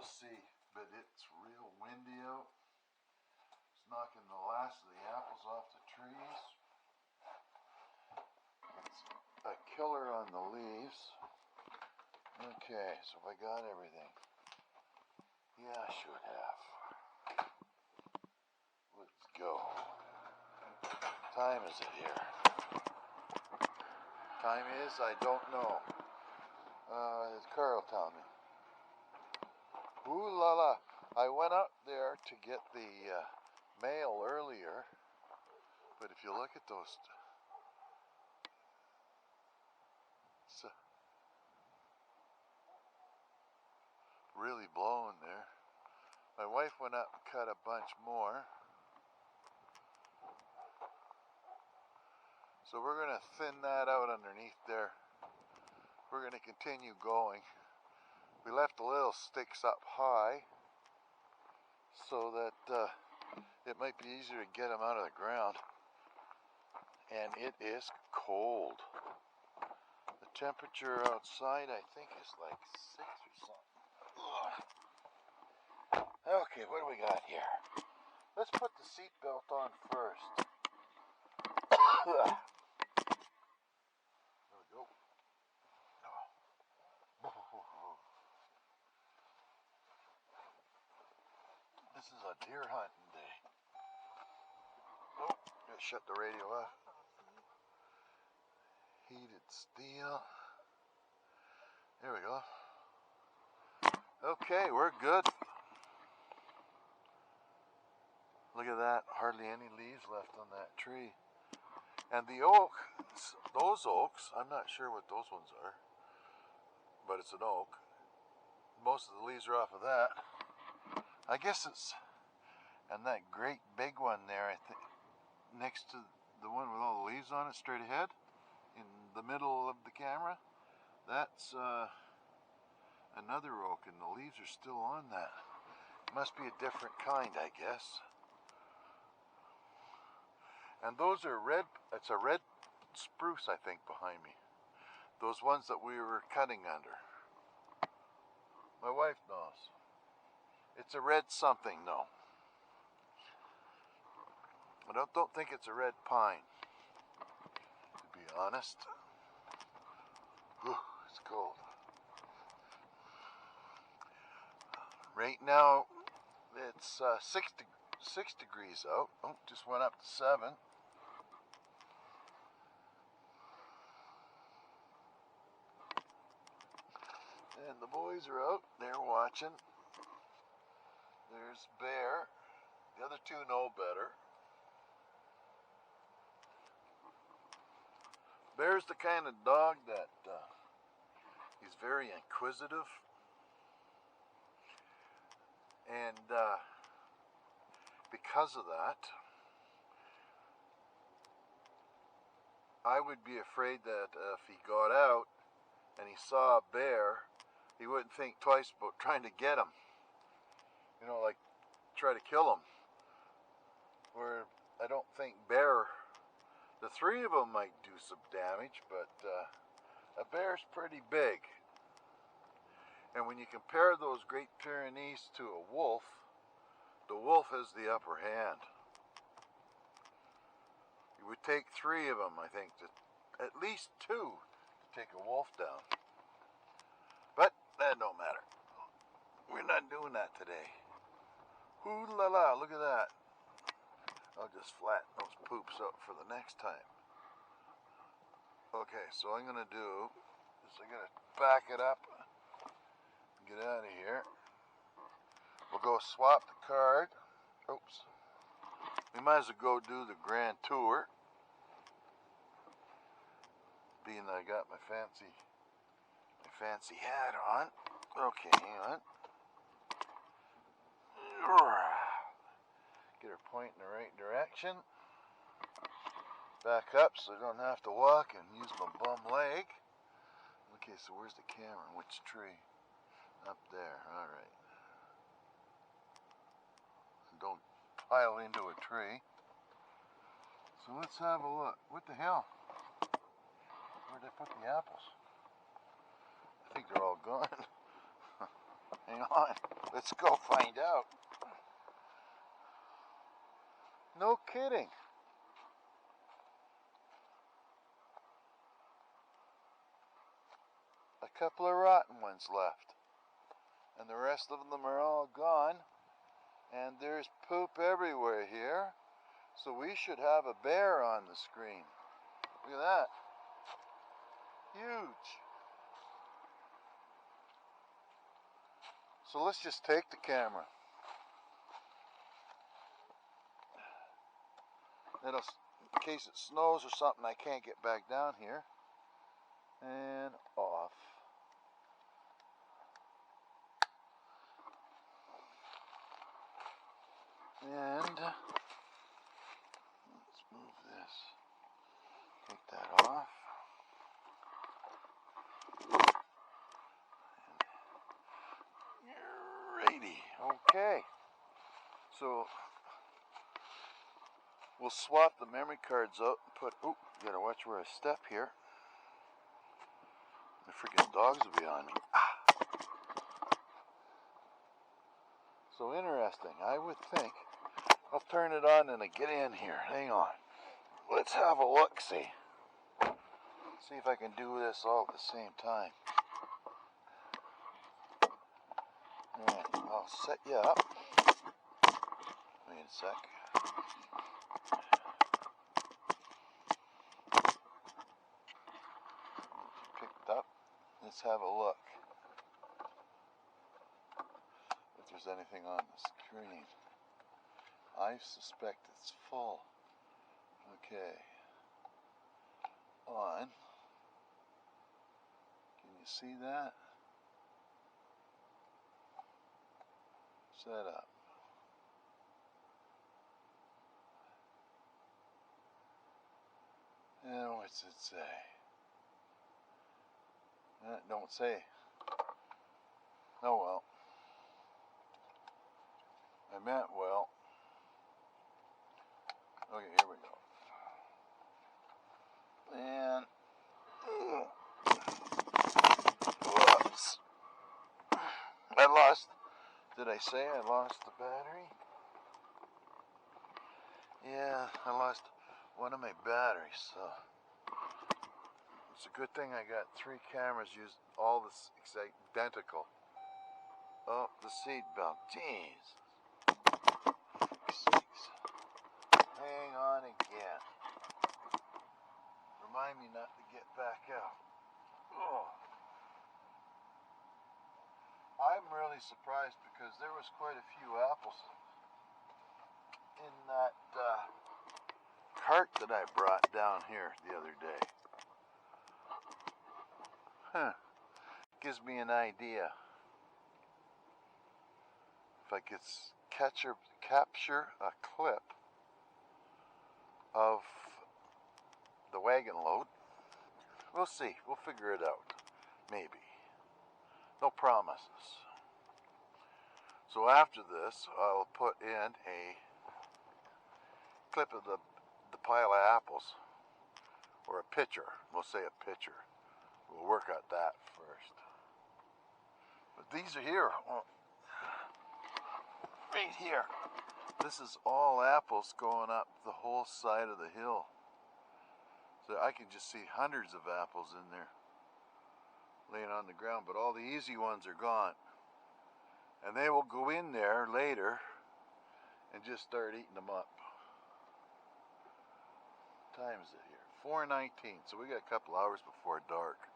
see, but it's real windy out. It's knocking the last of the apples off the trees. It's a killer on the leaves. Okay, so I got everything. Yeah, I should have. Let's go. Time is it here? Time is, I don't know. Carl tell me. Ooh la la. I went up there to get the mail earlier, but if you look at those, it's really blowing there. My wife went up and cut a bunch more. So we're going to thin that out underneath there. We're going to continue going. We left the little sticks up high so that it might be easier to get them out of the ground. And it is cold. The temperature outside, I think, is like 6 or something. Ugh. Okay, what do we got here? Let's put the seatbelt on first. There we go. This is a deer hunting day. Oh, gotta shut the radio off. Heated steel. There we go. Okay, we're good. Look at that, hardly any leaves left on that tree. And the oak, those oaks, I'm not sure what those ones are, but it's an oak. Most of the leaves are off of that. I guess it's, and that great big one there, I think, next to the one with all the leaves on it, straight ahead, in the middle of the camera, that's another oak, and the leaves are still on that. It must be a different kind, I guess. And those are red, it's a red spruce, I think, behind me. Those ones that we were cutting under. My wife knows. It's a red something, though. I don't think it's a red pine, to be honest. Whew, it's cold. Right now, it's 6 degrees out. Oh, just went up to 7. And the boys are out, they're watching. There's Bear. The other two know better. Bear's the kind of dog that he's very inquisitive. And because of that, I would be afraid that if he got out and he saw a bear, he wouldn't think twice about trying to get him. You know, like try to kill him. Where I don't think bear, the three of them might do some damage, but a bear's pretty big. And when you compare those Great Pyrenees to a wolf, the wolf has the upper hand. It would take 3 of them, I think, at least 2 to take a wolf down. But that don't matter. We're not doing that today. Ooh la la, look at that. I'll just flatten those poops up for the next time. Okay, so what I'm going to do is I'm going to back it up and get out of here. We'll go swap the card. Oops. We might as well go do the grand tour. Being that I got my fancy hat on. Okay, hang on. Get her pointing the right direction. Back up so I don't have to walk and use my bum leg. Okay, so where's the camera? Which tree? Up there, alright. Don't pile into a tree. So let's have a look. What the hell? Where'd I put the apples? I think they're all gone. Hang on. Let's go find out. No kidding. A couple of rotten ones left. And the rest of them are all gone. And there's poop everywhere here. So we should have a bear on the screen. Look at that. Huge. So let's just take the camera. In case it snows or something, I can't get back down here. And off. And let's move this. Take that off. Righty. Okay. So we'll swap the memory cards out and put. Oh, gotta watch where I step here. The freaking dogs will be on me. So interesting. I would think. I'll turn it on and I get in here. Hang on. Let's have a look-see. See if I can do this all at the same time. Alright, I'll set you up. Wait a sec. Picked up. Let's have a look. If there's anything on the screen. I suspect it's full. Okay. On. Can you see that? Set up. And what's it say? Don't say. Oh well. I meant well. Okay, here we go. And whoops. I lost. Did I say I lost the battery? Yeah, I lost one of my batteries, so it's a good thing I got 3 cameras used all this identical. Oh, the seat belt. Jeez. Sakes. Hang on again. Remind me not to get back out. Oh. I'm really surprised because there was quite a few apples in that cart that I brought down here the other day. Huh. Gives me an idea. If I could capture a clip of the wagon load. We'll see. We'll figure it out. Maybe. No promises. So after this, I'll put in a clip of the pile of apples. Or a pitcher. We'll say a pitcher. We'll work at that first. But these are here. Right here. This is all apples going up the whole side of the hill. So I can just see hundreds of apples in there laying on the ground, but all the easy ones are gone. And they will go in there later and just start eating them up. What time is it here? 4:19, so we got a couple hours before dark.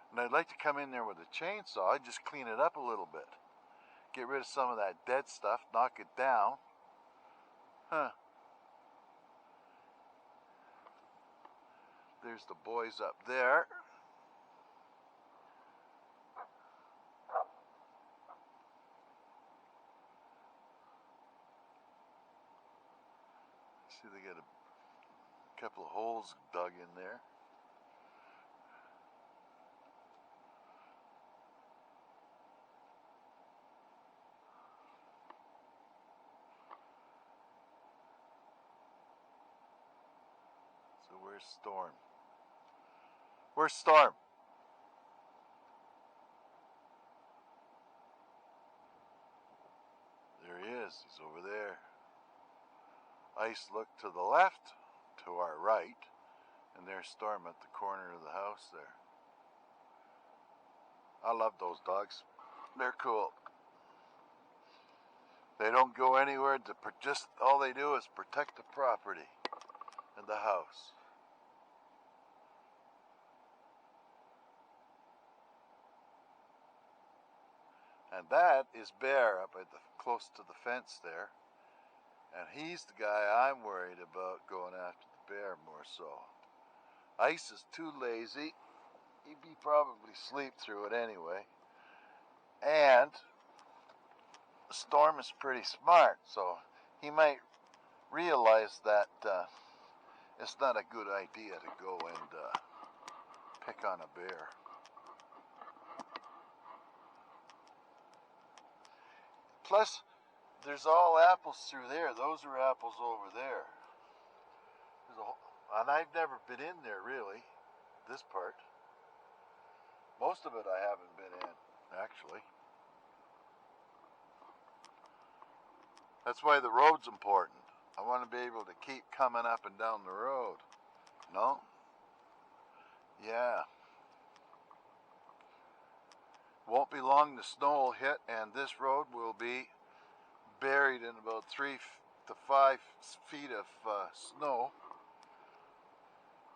And I'd like to come in there with a chainsaw, I'd just clean it up a little bit. Get rid of some of that dead stuff, knock it down. Huh. There's the boys up there. See, they got a couple of holes dug in there. So where's Storm? Where's Storm? is. He's over there. Ice looked to the left, to our right, and there's Storm at the corner of the house there. I love those dogs. They're cool. They don't go anywhere. Just all they do is protect the property and the house. And that is Bear up at close to the fence there. And he's the guy I'm worried about going after the bear more so. Ice is too lazy. He'd probably sleep through it anyway. And Storm is pretty smart, so he might realize that it's not a good idea to go and pick on a bear. Plus, there's all apples through there. Those are apples over there. And I've never been in there, really, this part. Most of it I haven't been in, actually. That's why the road's important. I want to be able to keep coming up and down the road. No? Yeah. Won't be long, the snow will hit, and this road will be buried in about 3 to 5 feet of snow.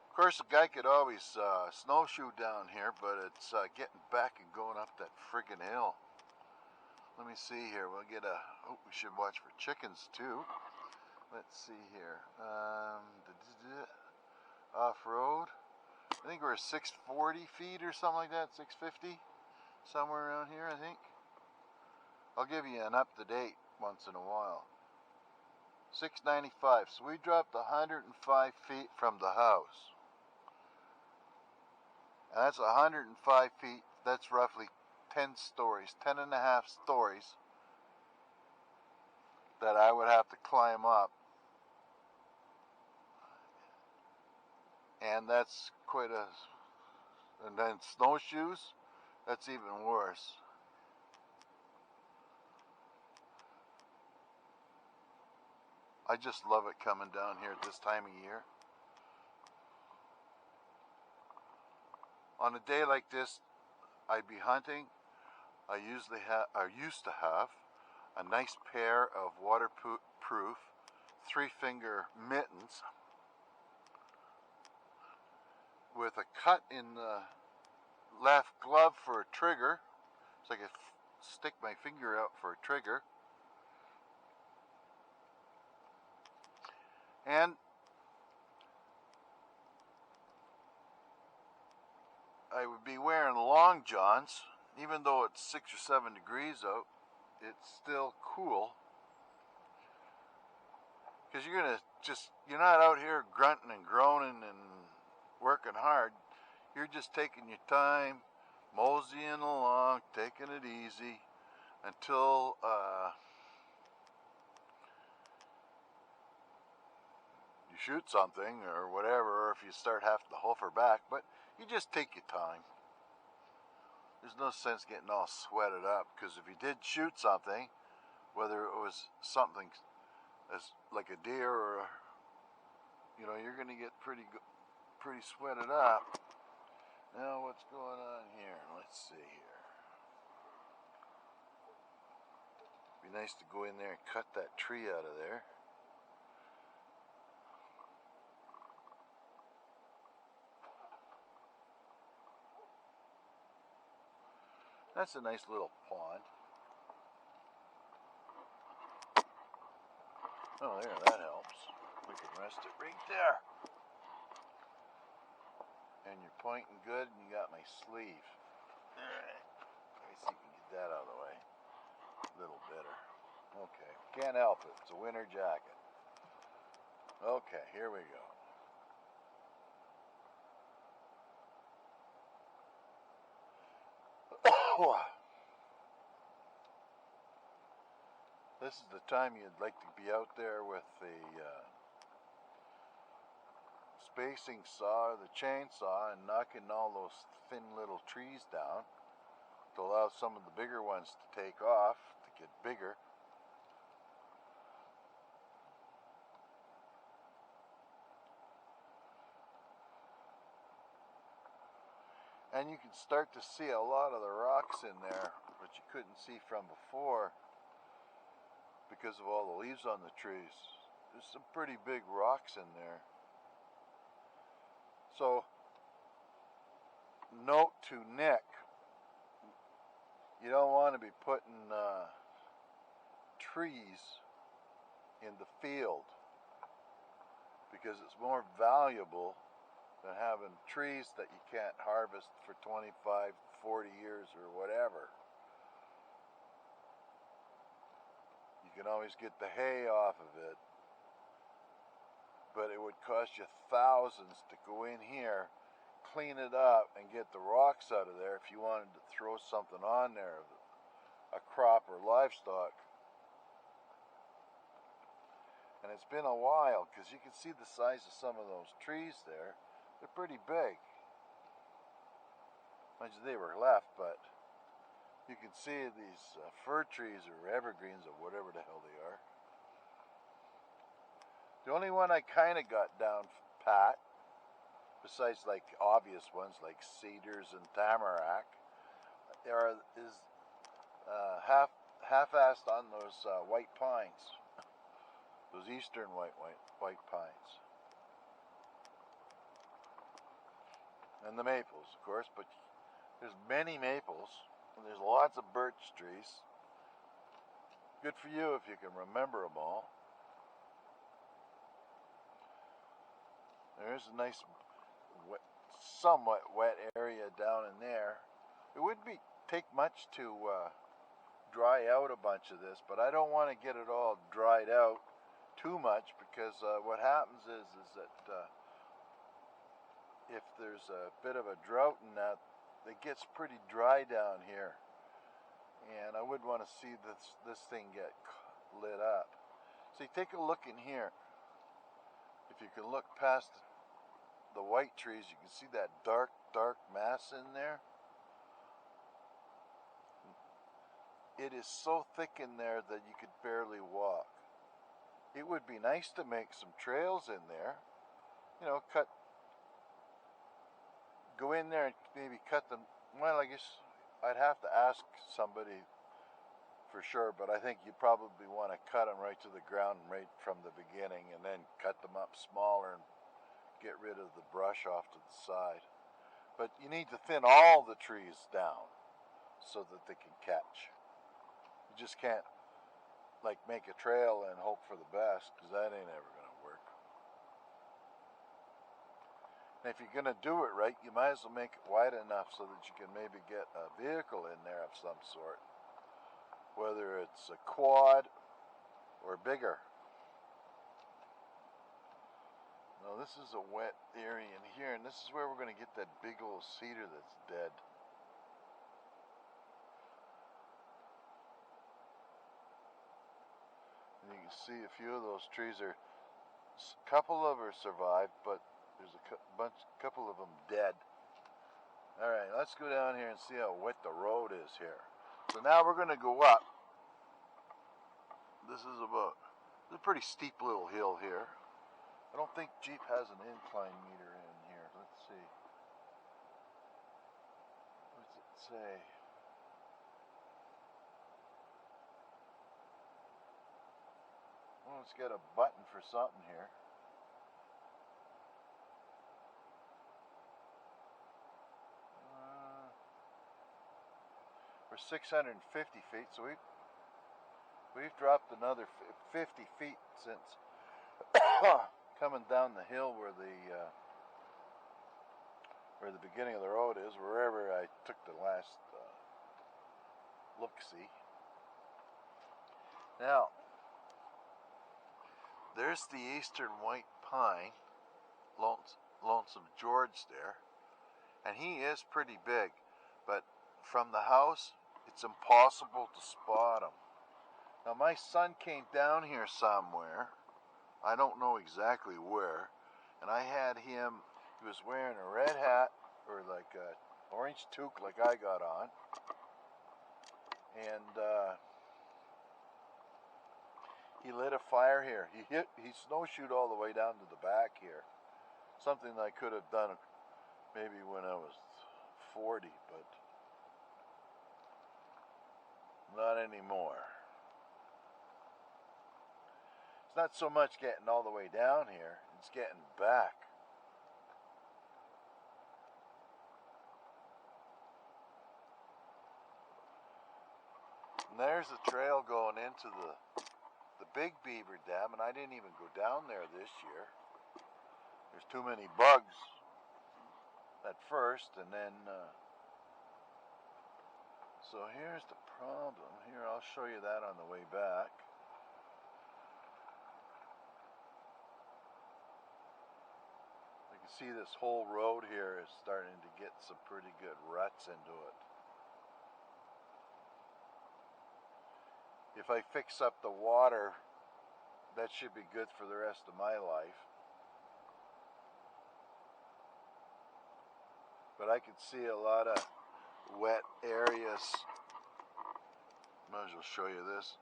Of course, a guy could always snowshoe down here, but it's getting back and going up that friggin' hill. Let me see here. We'll get a... Oh, we should watch for chickens, too. Let's see here. Off-road. I think we're 640 feet or something like that. 650. Somewhere around here, I think. I'll give you an up-to-date once in a while. 695. So we dropped 105 feet from the house. And that's 105 feet. That's roughly 10 stories, 10 and a half stories that I would have to climb up. And that's quite a... And then snowshoes, that's even worse. I just love it coming down here at this time of year. On a day like this, I'd be hunting. I used to have a nice pair of waterproof 3-finger mittens with a cut in the left glove for a trigger, so I could stick my finger out for a trigger. And I would be wearing long johns. Even though it's 6 or 7 degrees out, it's still cool. Because you're not out here grunting and groaning and working hard. You're just taking your time, moseying along, taking it easy until you shoot something or whatever, or if you start having to hover back. But you just take your time. There's no sense getting all sweated up, because if you did shoot something, whether it was something as like a deer or you're going to get pretty sweated up. Now what's going on here? Let's see here. Be nice to go in there and cut that tree out of there. That's a nice little pond. Oh, there, that helps. We can rest it right there. And you're pointing good, and you got my sleeve. Alright. Let me see if we can get that out of the way. A little better. Okay. Can't help it. It's a winter jacket. Okay, here we go. This is the time you'd like to be out there with the spacing saw or the chainsaw and knocking all those thin little trees down to allow some of the bigger ones to take off, to get bigger. And you can start to see a lot of the rocks in there, which you couldn't see from before because of all the leaves on the trees. There's some pretty big rocks in there. So, note to Nick, you don't want to be putting trees in the field because it's more valuable than having trees that you can't harvest for 25, 40 years or whatever. You can always get the hay off of it, but it would cost you thousands to go in here, clean it up, and get the rocks out of there if you wanted to throw something on there, a crop or livestock. And it's been a while, because you can see the size of some of those trees there. They're pretty big. Mind you, they were left, but you can see these fir trees or evergreens or whatever the hell they are. The only one I kind of got down pat, besides like obvious ones like cedars and tamarack, is half-assed on those white pines. Those eastern white pines. And the maples, of course, but there's many maples, and there's lots of birch trees. Good for you if you can remember them all. There's a nice, somewhat wet area down in there. It wouldn't take much to dry out a bunch of this, but I don't want to get it all dried out too much, because what happens is that if there's a bit of a drought in that, it gets pretty dry down here, and I would want to see this thing get lit up. See, take a look in here. If you can look past the white trees, you can see that dark mass in there. It is so thick in there that you could barely walk. It would be nice to make some trails in there. You know, go in there and maybe cut them. Well, I guess I'd have to ask somebody for sure, but I think you probably want to cut them right to the ground right from the beginning, and then cut them up smaller and get rid of the brush off to the side. But you need to thin all the trees down so that they can catch. You just can't like make a trail and hope for the best, because that ain't ever going to work. And if you're going to do it right, you might as well make it wide enough so that you can maybe get a vehicle in there of some sort, whether it's a quad or bigger. Now this is a wet area in here, and this is where we're going to get that big old cedar that's dead. And you can see a few of those trees a couple of them survived, but there's a couple of them dead. All right, let's go down here and see how wet the road is here. So now we're going to go up. This is a pretty steep little hill here. I don't think Jeep has an incline meter in here. Let's see. What's it say? Oh, it's got a button for something here. We're 650 feet, so we've dropped another 50 feet since coming down the hill where the beginning of the road is, wherever I took the last look-see. Now, there's the eastern white pine, Lonesome George there, and he is pretty big, but from the house, it's impossible to spot him. Now, my son came down here somewhere, I don't know exactly where, and I had him, he was wearing a red hat, or like a orange toque like I got on, and he lit a fire here. He snowshoed all the way down to the back here. Something I could have done maybe when I was 40, but not anymore. It's not so much getting all the way down here, it's getting back. And there's the trail going into the Big Beaver Dam, and I didn't even go down there this year. There's too many bugs at first, and then so here's the problem. Here, I'll show you that on the way back. You can see this whole road here is starting to get some pretty good ruts into it. If I fix up the water, that should be good for the rest of my life. But I could see a lot of wet areas. Might as well show you this.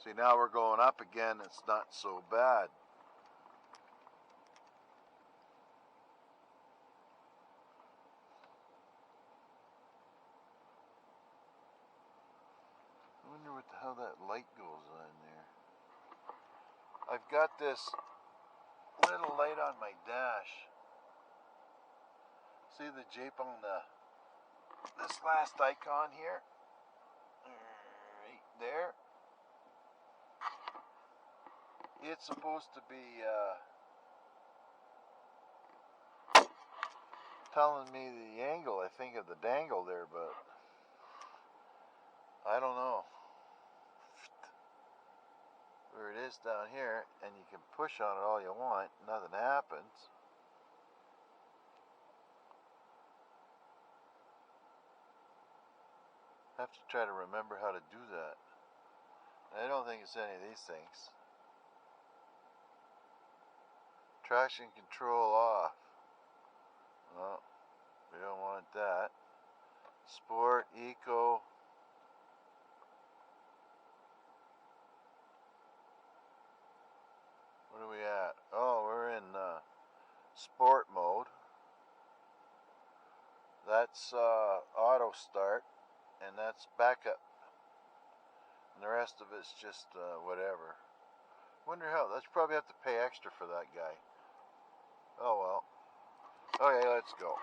See, now we're going up again. It's not so bad. I wonder how that light goes on there. I've got this little light on my dash. See the Jeep on this last icon here? Right there. It's supposed to be telling me the angle, I think, of the dangle there, but I don't know. Where it is down here, and you can push on it all you want, nothing happens. I have to try to remember how to do that. I don't think it's any of these things. Traction control off. No, we don't want that. Sport, eco. What are we at? Oh, we're in sport mode. That's auto start, and that's backup. And the rest of it's just whatever. Wonder how. Let's probably have to pay extra for that guy. Oh well. Okay, let's go.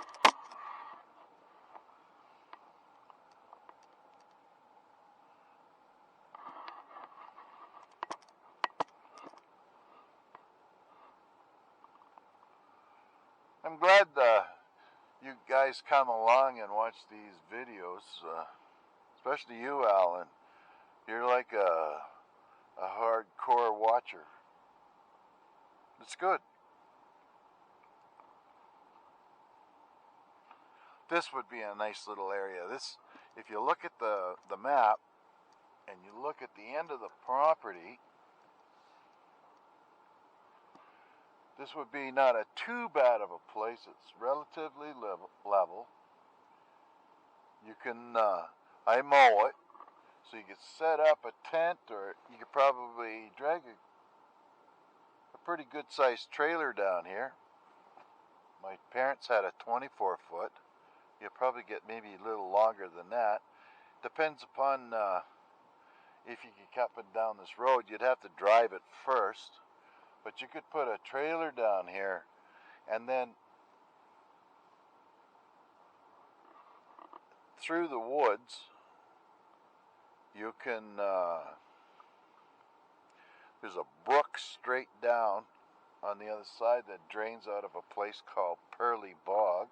I'm glad you guys come along and watch these videos, especially you, Alan. You're like a hardcore watcher. It's good. This would be a nice little area. This, if you look at the map and you look at the end of the property, this would be not a too bad of a place. It's relatively level. You can, I mow it, so you could set up a tent, or you could probably drag a pretty good sized trailer down here. My parents had a 24-foot. You'll probably get maybe a little longer than that. Depends upon if you could cut it down this road. You'd have to drive it first. But you could put a trailer down here, and then through the woods, you can, there's a brook straight down on the other side that drains out of a place called Pearly Bog.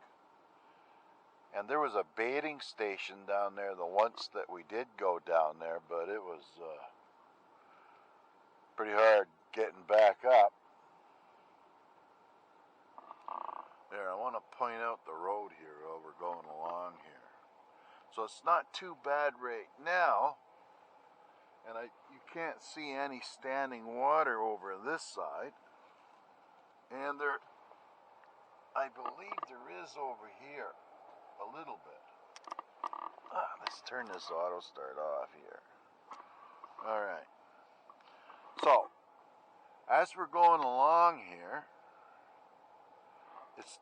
And there was a baiting station down there the once that we did go down there, but it was pretty hard getting back up. There, I want to point out the road here while we're going along here. So it's not too bad right now, and you can't see any standing water over this side. And there, I believe there is over here a little bit. Let's turn this auto start off here. All right. So As we're going along here,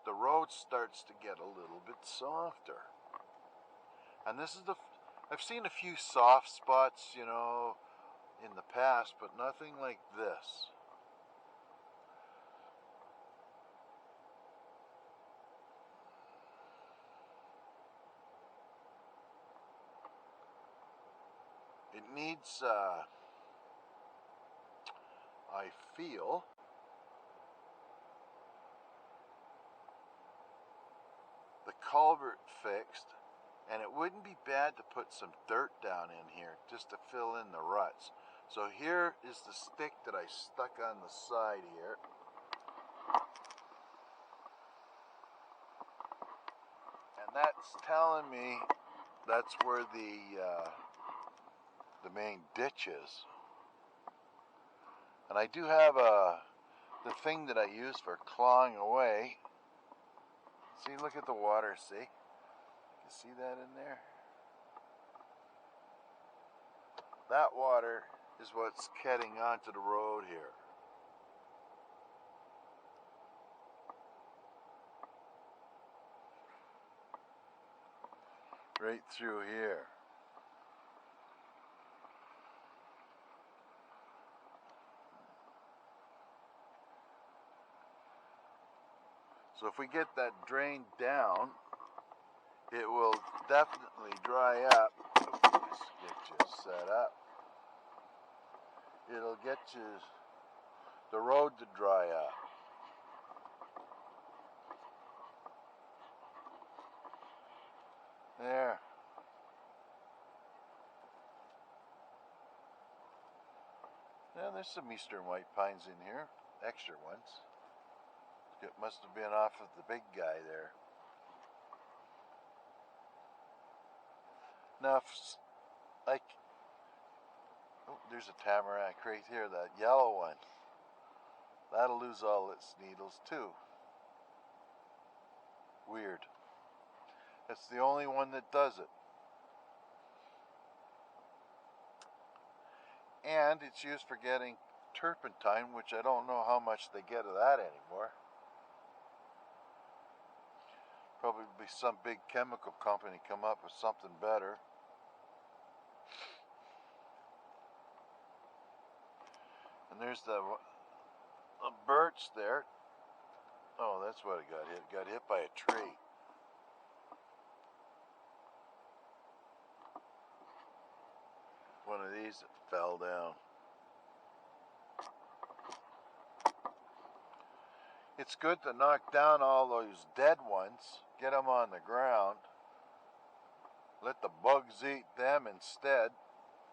the road starts to get a little bit softer. And this is I've seen a few soft spots, you know, in the past, but nothing like this. It needs, I feel, the culvert fixed, and it wouldn't be bad to put some dirt down in here just to fill in the ruts. So here is the stick that I stuck on the side here. And that's telling me that's where the main ditch is. And I do have the thing that I use for clawing away. See, look at the water, see? You see that in there? That water is what's getting onto the road here. Right through here. So if we get that drained down, it will definitely dry up. Let's get you set up. It'll get you the road to dry up. There. Yeah, there's some eastern white pines in here, extra ones. It must have been off of the big guy there. Now, like, oh, there's a tamarack right here, that yellow one. That'll lose all its needles too. Weird. It's the only one that does it. And it's used for getting turpentine, which I don't know how much they get of that anymore. Probably some big chemical company come up with something better. And there's the Burtts there. Oh, that's what it got hit. It got hit by a tree. One of these that fell down. It's good to knock down all those dead ones, get them on the ground, let the bugs eat them instead.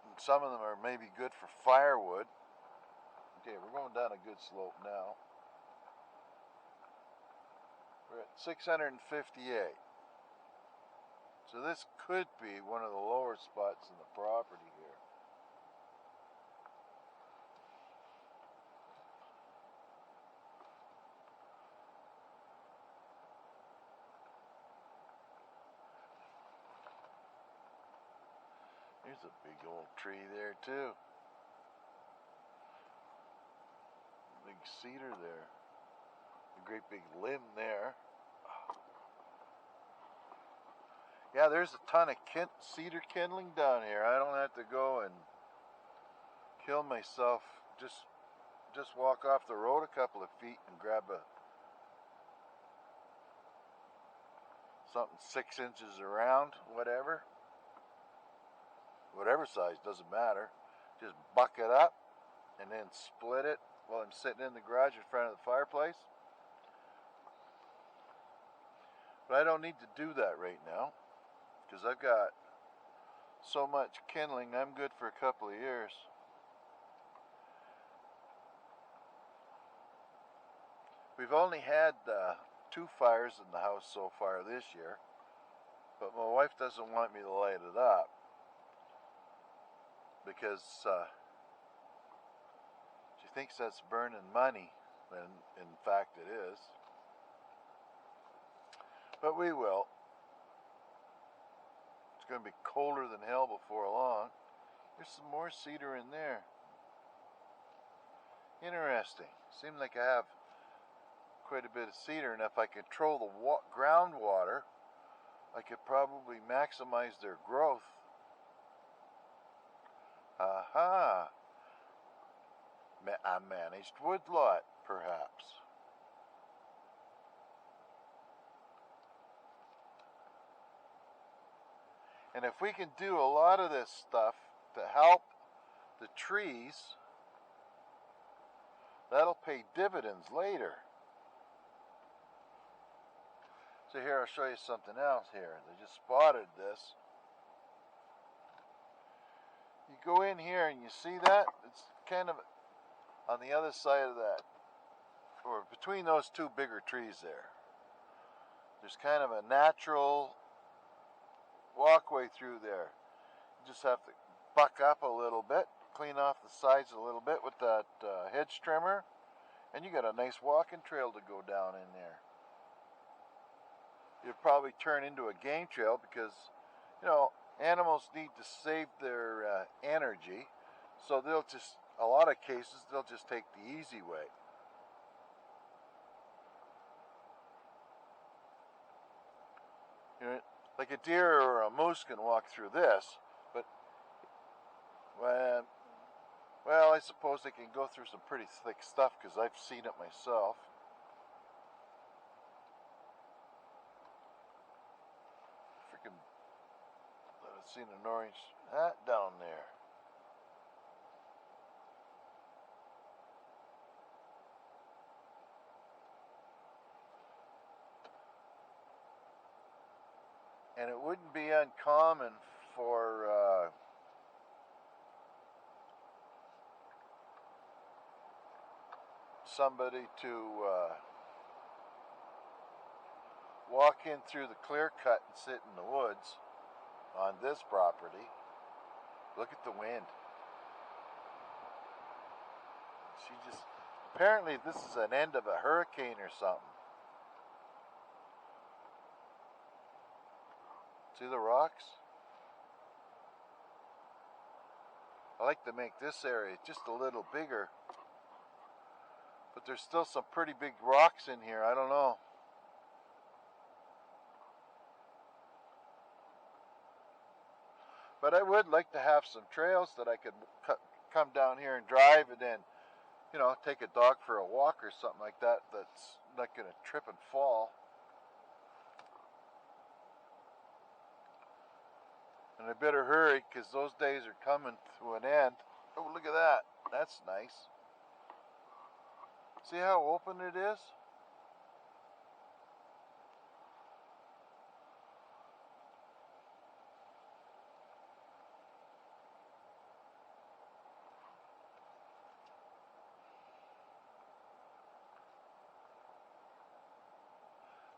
And some of them are maybe good for firewood. Okay, we're going down a good slope now. We're at 658. So this could be one of the lower spots in the property here. There's a big old tree there too. Big cedar there. A great big limb there. Yeah, there's a ton of cedar kindling down here. I don't have to go and kill myself. Just walk off the road a couple of feet and grab something 6 inches around, whatever size, doesn't matter. Just buck it up and then split it while I'm sitting in the garage in front of the fireplace. But I don't need to do that right now because I've got so much kindling. I'm good for a couple of years. We've only had 2 fires in the house so far this year, but my wife doesn't want me to light it up because she thinks that's burning money, and in fact it is. But we will. It's going to be colder than hell before long. There's some more cedar in there. Interesting. Seems like I have quite a bit of cedar, and if I control the groundwater, I could probably maximize their growth. Aha! A managed woodlot, perhaps. And if we can do a lot of this stuff to help the trees, that'll pay dividends later. So here, I'll show you something else here. I just spotted this. You go in here and you see that? It's kind of on the other side of that, or between those two bigger trees there. There's kind of a natural walkway through there. You just have to buck up a little bit, clean off the sides a little bit with that hedge trimmer, and you got a nice walking trail to go down in there. It'll probably turn into a game trail because, you know, animals need to save their energy, so they'll just, a lot of cases, they'll just take the easy way. You know, like a deer or a moose can walk through this, but well, I suppose they can go through some pretty thick stuff because I've seen it myself. Freaking, I've seen an orange hat down there. And it wouldn't be uncommon for somebody to walk in through the clear cut and sit in the woods on this property. Look at the wind. She just, apparently this is an end of a hurricane or something. See the rocks? I like to make this area just a little bigger, but there's still some pretty big rocks in here. I don't know. But I would like to have some trails that I could come down here and drive, and then, you know, take a dog for a walk or something like that that's not going to trip and fall. And I better hurry because those days are coming to an end. Oh, look at that. That's nice. See how open it is?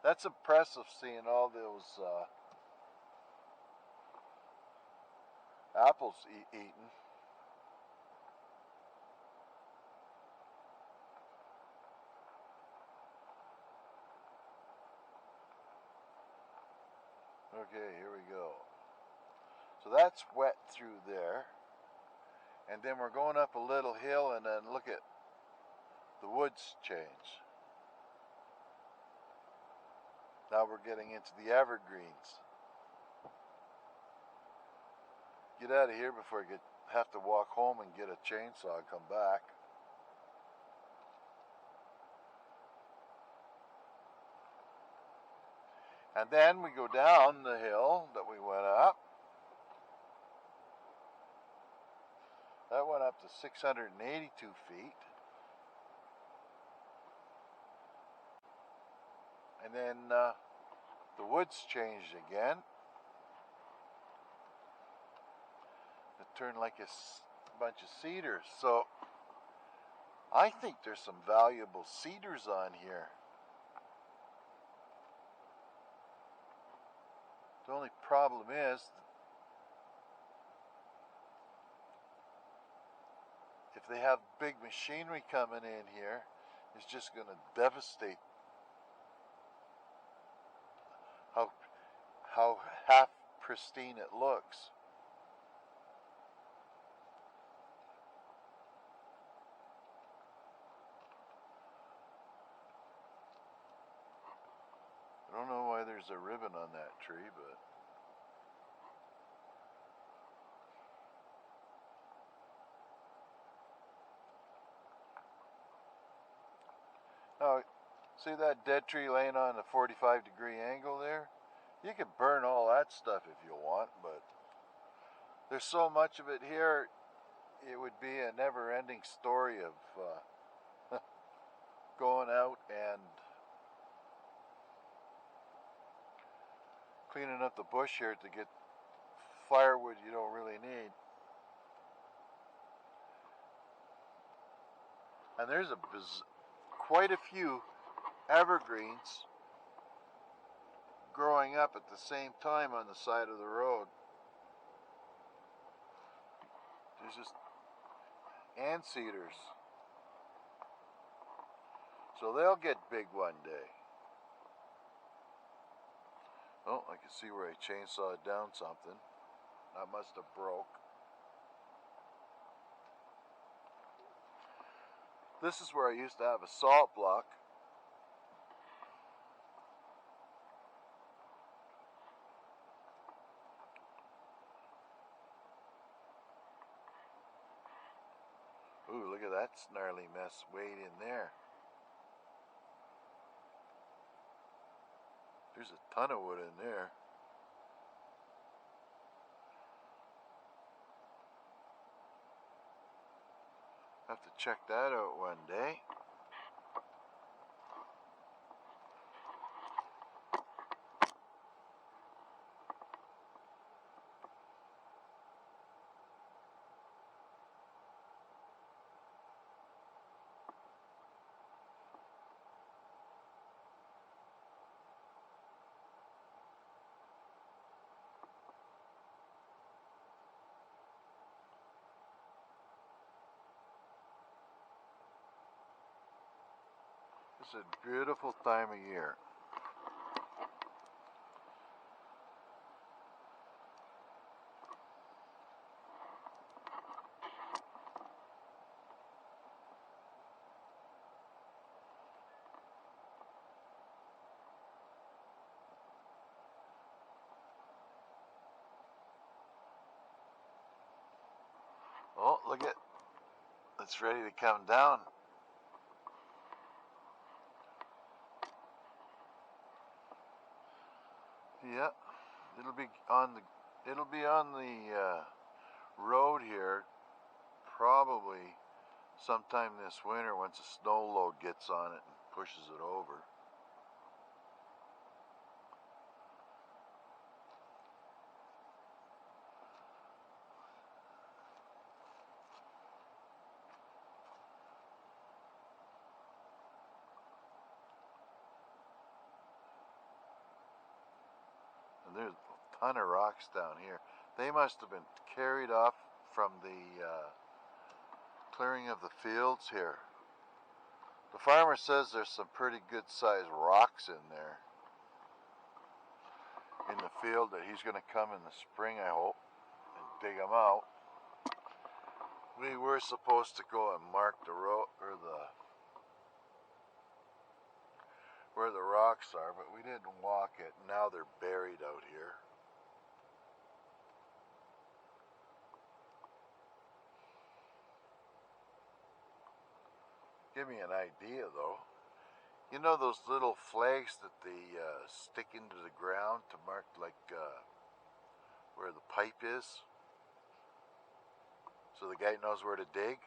That's impressive, seeing all those apples eaten. Okay, here we go. So that's wet through there. And then we're going up a little hill, and then look at the woods change. Now we're getting into the evergreens. Get out of here before I have to walk home and get a chainsaw and come back. And then we go down the hill that we went up. That went up to 682 feet. And then the woods changed again. It turned like a bunch of cedars. So I think there's some valuable cedars on here. The only problem is, if they have big machinery coming in here, it's just going to devastate how half pristine it looks. there's a ribbon on that tree, but oh, see that dead tree laying on a 45-degree angle there? You can burn all that stuff if you want, but there's so much of it here, it would be a never-ending story of going out and cleaning up the bush here to get firewood you don't really need. And there's quite a few evergreens growing up at the same time on the side of the road. There's just and cedars. So they'll get big one day. Oh, I can see where I chainsawed down something. That must have broke. This is where I used to have a salt block. Ooh, look at that snarly mess way in there. There's a ton of wood in there. Have to check that out one day. It's a beautiful time of year. Oh, look at it. It's ready to come down. Yeah, it'll be on the road here probably sometime this winter once a snow load gets on it and pushes it over. And there's a ton of rocks down here. They must have been carried off from the clearing of the fields here. The farmer says there's some pretty good sized rocks in there in the field that he's going to come in the spring, I hope, and dig them out. We were supposed to go and mark the road or where the rocks are, but we didn't walk it. Now they're buried out here. Give me an idea though. You know those little flags that they stick into the ground to mark like where the pipe is? So the guy knows where to dig?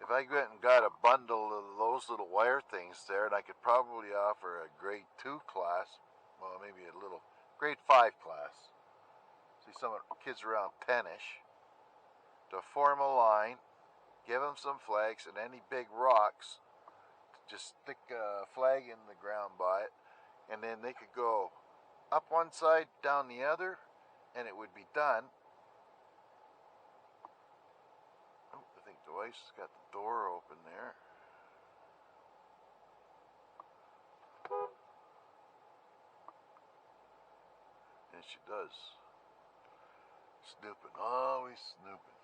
If I went and got a bundle of those little wire things there, and I could probably offer a grade 2 class, well maybe a little grade 5 class, see some kids around 10ish, to form a line, give them some flags and any big rocks, just stick a flag in the ground by it, and then they could go up one side, down the other, and it would be done. Oh, I think the wife's got the door open there. And she does. Snooping, always snooping.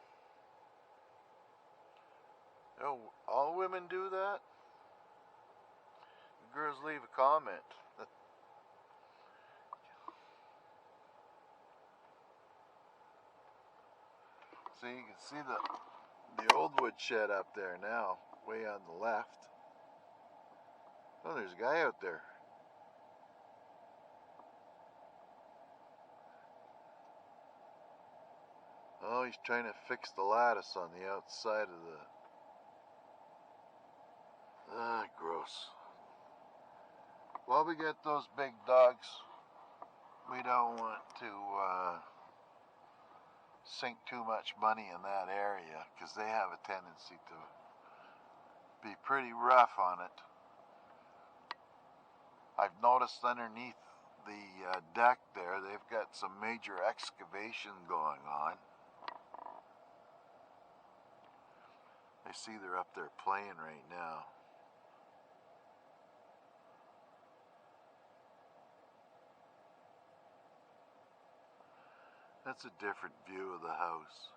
You know, all women do that? You girls leave a comment. See, you can see the old woodshed up there now, way on the left. Oh, there's a guy out there. Oh, he's trying to fix the lattice on the outside of the... Ah, gross. While we get those big dogs, we don't want to sink too much money in that area, because they have a tendency to be pretty rough on it. I've noticed underneath the deck there, they've got some major excavation going on. I see they're up there playing right now. That's a different view of the house.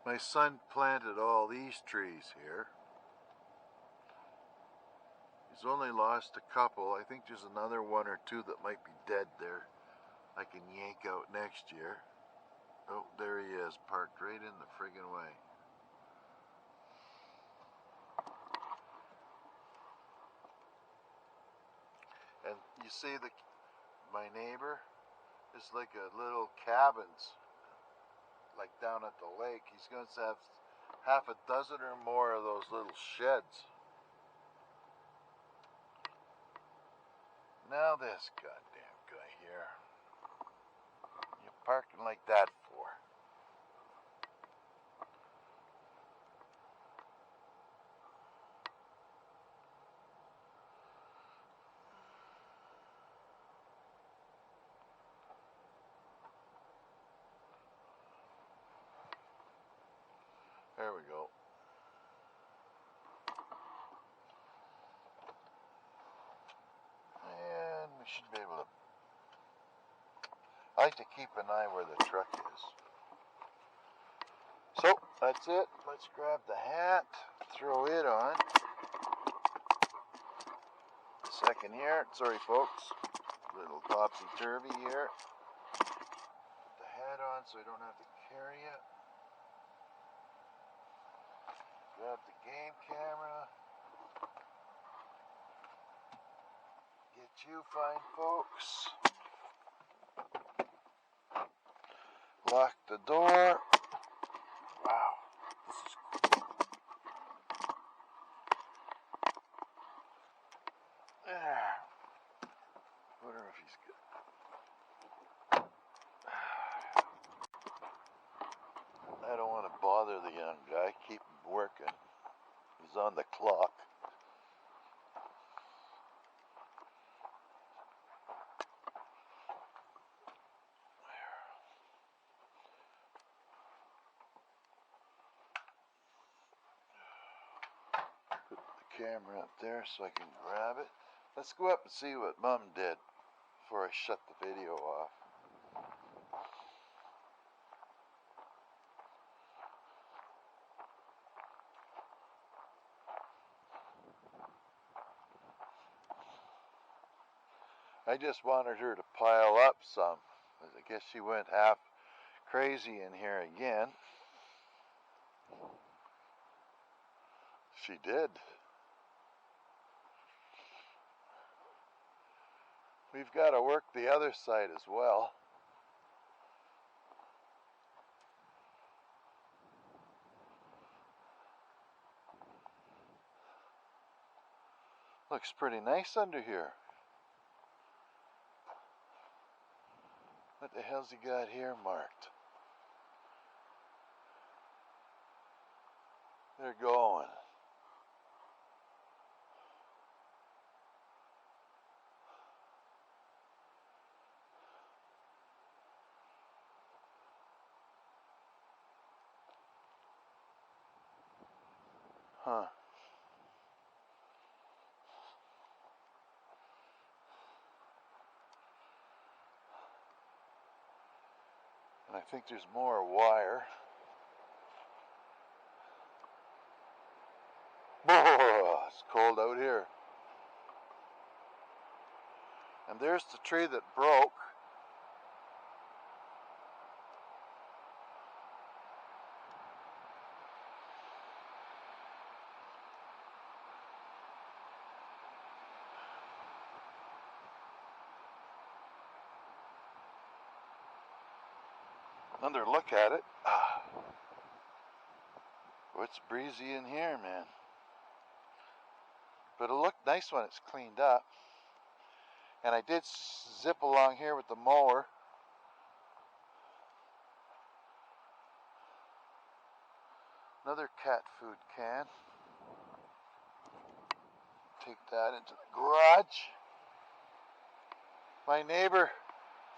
My son planted all these trees here. He's only lost a couple. I think there's another one or two that might be dead there. I can yank out next year. Oh, there he is, parked right in the friggin' way. And you see my neighbor is like a little cabins, like down at the lake. He's going to have half a dozen or more of those little sheds. Now this goddamn guy here. You parking like that for? There we go. And we should be able to... I like to keep an eye where the truck is. So, that's it. Let's grab the hat, throw it on. Second here. Sorry, folks. Little topsy-turvy here. Put the hat on so I don't have to carry it. Grab the game camera. Get you fine folks. Lock the door. Wow, this is cool. There. Wonder if he's good. I don't want to bother the young guy. Keep him working. He's on the clock. Put the camera up there so I can grab it. Let's go up and see what Mom did before I shut the video off. I just wanted her to pile up some. I guess she went half crazy in here again. She did. We've got to work the other side as well. Looks pretty nice under here. What the hell's he got here marked? They're going. Huh. And I think there's more wire. Oh, it's cold out here. And there's the tree that broke. Another look at it. Oh, it's breezy in here, man. But it'll look nice when it's cleaned up. And I did zip along here with the mower. Another cat food can. Take that into the garage. My neighbor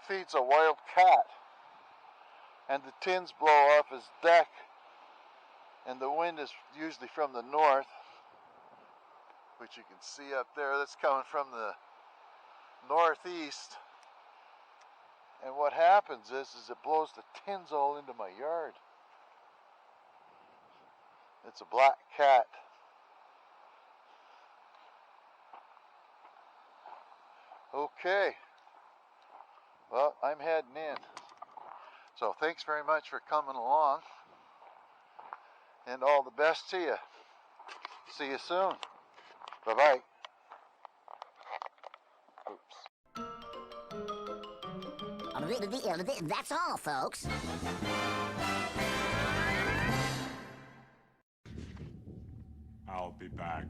feeds a wild cat, and the tins blow off his deck, and the wind is usually from the north, which you can see up there. That's coming from the northeast. And what happens is it blows the tins all into my yard. It's a black cat. Okay. Well, I'm heading in. So thanks very much for coming along. And all the best to you. See you soon. Bye-bye. Oops. That's all, folks. I'll be back.